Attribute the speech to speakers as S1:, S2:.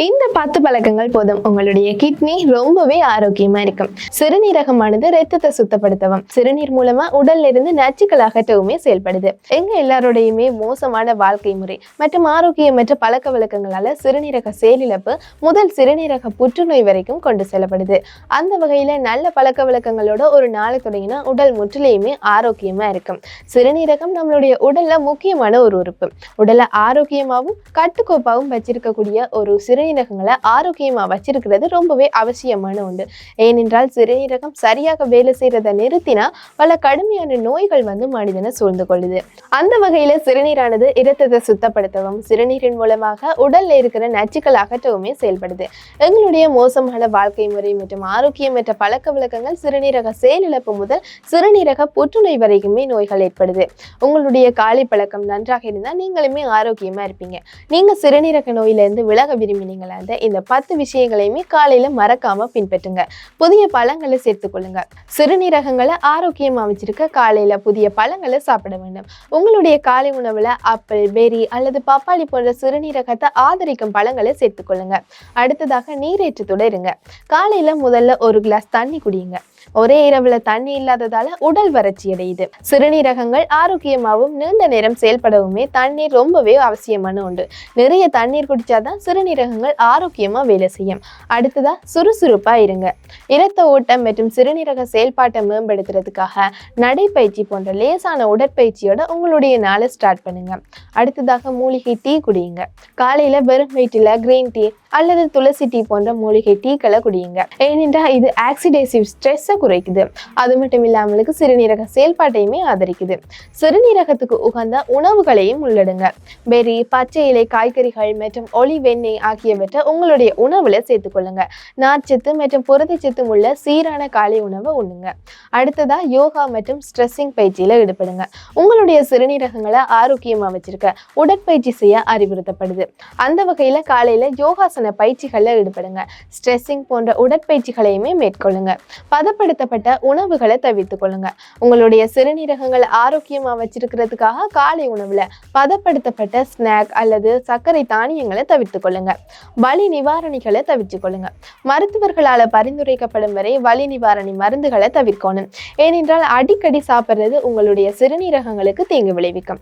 S1: இந்த 10 பழக்கங்கள் போதும் உங்களுடைய கிட்னி ரொம்பவே ஆரோக்கியமா இருக்கும். சிறுநீரகமானது ரத்தத்தை சுத்தப்படுத்தவும், சிறுநீர் மூலமா உடல்ல இருந்து நச்சுக்கள் அகற்றவுமே செயல்படுது. எங்க எல்லாரோடையுமே மோசமான வாழ்க்கை முறை மற்றும் ஆரோக்கியமற்ற பழக்க வழக்கங்களால சிறுநீரக செயலிழப்பு முதல் சிறுநீரக புற்றுநோய் வரைக்கும் கொண்டு செல்லப்படுது. அந்த வகையில நல்ல பழக்க வழக்கங்களோட ஒரு நாளை தொடங்கினா உடல் முற்றிலையுமே ஆரோக்கியமா இருக்கும். சிறுநீரகம் நம்மளுடைய உடல்ல முக்கியமான ஒரு உறுப்பு. உடலை ஆரோக்கியமாகவும் கட்டுக்கோப்பாகவும் வச்சிருக்கக்கூடிய ஒரு சிறுநீரகங்களை ஆரோக்கியமா வச்சிருக்கிறது ரொம்பவே அவசியமான ஒன்று. ஏனென்றால் சிறுநீரகம் சரியாக வேலை செய்யறதை நிறுத்தினா பல கடுமையான நோய்கள் மனிதனை சூழ்ந்து கொள்ளுது. அந்த வகையில சிறுநீரானது இரத்தத்தை சுத்தப்படுத்தவும், சிறுநீரின் மூலமாக உடல்ல இருக்கிற நச்சுக்கள் அகற்றவுமே செயல்படுது. எங்களுடைய மோசமான வாழ்க்கை முறை மற்றும் ஆரோக்கியமற்ற பழக்க வழக்கங்கள் சிறுநீரக செயலிழப்பு முதல் சிறுநீரக புற்றுநோய் வரைக்குமே நோய்கள் ஏற்படுது. உங்களுடைய காலை பழக்கம் நன்றாக இருந்தால் நீங்களுமே ஆரோக்கியமா இருப்பீங்க. நீங்க சிறுநீரக நோயிலிருந்து விலக விரும்பினீங்களா? இந்த 10 விஷயங்களையுமே காலையில மறக்காம பின்பற்றுங்க. புதிய பழங்களை சேர்த்துக்கொள்ளுங்க. சிறுநீரகங்களை ஆரோக்கியமா வச்சிருக்க காலையில புதிய பழங்களை சாப்பிட வேண்டும். உங்களுடைய காலை உணவுல ஆப்பிள், பெரி அல்லது பப்பாளி போன்ற சிறுநீரகத்தை ஆதரிக்கும் பழங்களை சேர்த்துக்கொள்ளுங்க. அடுத்ததாக நீரேற்றத்தோட இருங்க. காலையில முதல்ல ஒரு கிளாஸ் தண்ணி குடியுங்க. ஒரே இரவுல தண்ணி இல்லாததால உடல் வறட்சி அடையுது. சிறுநீரகங்கள் ஆரோக்கியமாகவும் நீண்ட நேரம் செயல்படவுமே தண்ணீர் ரொம்பவே அவசியமான ஒன்று. நிறைய தண்ணீர் குடிச்சாதான் சிறுநீரகங்கள் ஆரோக்கியமா வேலை செய்யும். அடுத்ததா சுறுசுறுப்பா இருங்க. இரத்த ஓட்டம் மற்றும் சிறுநீரக செயல்பாட்டை மேம்படுத்துறதுக்காக நடைப்பயிற்சி போன்ற லேசான உடற்பயிற்சியோட உங்களுடைய நாளை ஸ்டார்ட் பண்ணுங்க. அடுத்ததாக மூலிகை டீ குடியுங்க. காலையில வெறும் வயிற்றில கிரீன் டீ அல்லது துளசி டீ போன்ற மூலிகை டீக்களை குடியுங்க. ஏனென்றால் இது ஆக்சிடேசிவ் ஸ்ட்ரெஸ்ஸை குறைக்குது. அது மட்டும் இல்லாமலுக்கு சிறுநீரக செயல்பாட்டையுமே ஆதரிக்குது. சிறுநீரகத்துக்கு உகந்த உணவுகளையும் உள்ளடுங்க. பெரி, பச்சை இலை காய்கறிகள் மற்றும் ஒலிவ் எண்ணெய் ஆகியவற்றை உங்களுடைய உணவுல சேர்த்துக்கொள்ளுங்க. நார்ச்சத்து மற்றும் புரதச்சத்து உள்ள சீரான காலை உணவை உண்ணுங்க. அடுத்ததா யோகா மற்றும் ஸ்ட்ரெஸ்ஸிங் பயிற்சியில ஈடுபடுங்க. உங்களுடைய சிறுநீரகங்களை ஆரோக்கியமா வச்சிருக்க உடற்பயிற்சி செய்ய அறிவுறுத்தப்படுது. அந்த வகையில காலையில யோகாசன பயிற்சிகள்ல ஈடுபடுங்க. ஸ்ட்ரெஸ்ஸிங் போன்ற உடற்பயிற்சிகளையுமே மேற்கொள்ளுங்க. பதப்படுத்தப்பட்ட உணவுகளை தவிர்த்து கொள்ளுங்க. உங்களுடைய சிறுநீரகங்களை ஆரோக்கியமா வச்சிருக்கிறதுக்காக காலை உணவுல பதப்படுத்தப்பட்ட ஸ்நாக் அல்லது சர்க்கரை தானியங்களை தவிர்த்து கொள்ளுங்க. வலி நிவாரணிகளை தவிர்த்து கொள்ளுங்க. மருத்துவர்களால பரிந்துரைக்கப்படும் வரை வலி நிவாரணி மருந்துகளை தவிர்க்கணும். ஏனென்றால் அடிக்கடி சாப்பிட்றது உங்களுடைய சிறுநீரகங்களுக்கு தீங்கு விளைவிக்கும்.